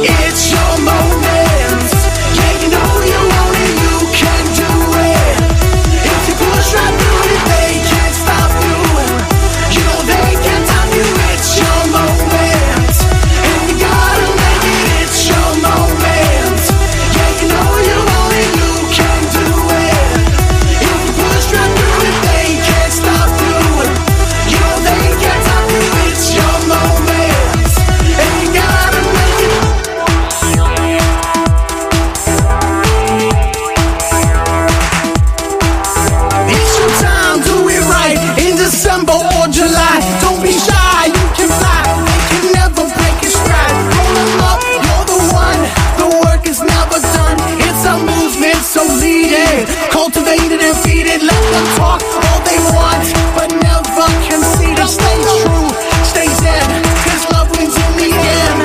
It's your moment. Yeah, you know you want it, you can do it. If you push right through it, they can't stop you. You know they can't stop you. It's your moment, and you gotta make it. It's your moment. Yeah, you know you want it, you can do it. If you push right through it, they can't stop you. You know they can't stop you. It's your moment, and you gotta make it. It's your time, do it right in December or July. Don't be shy, you can fly. They can never break your stride. Roll them up, you're the one. The work is never done. It's a movement, so lead it. Cultivate it and feed it. Let them talk all they want, but never concede it. Stay true, stay zen, 'cause love wins in the end.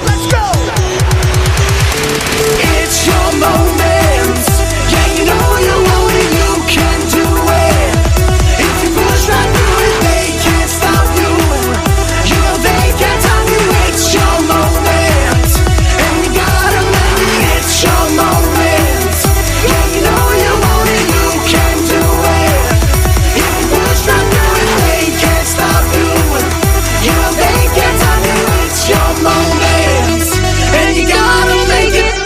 Let's go! It's your moment. Yeah, you know you want it, you can do it. If you push right through it, they can't stop you. You know they can't stop you. It's your moment, and you gotta make it. It's your moment. Yeah, you know you want it, you can do it. If you push right through it, they can't stop you. You know they can't stop you. It's your moment, and you gotta make it.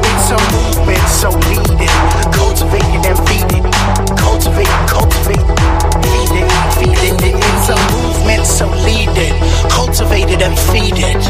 It's a movement, so lead it. Cultivate it and feed it. Cultivate, feed it, feed it. It's a movement, so lead it. Cultivate it and feed it.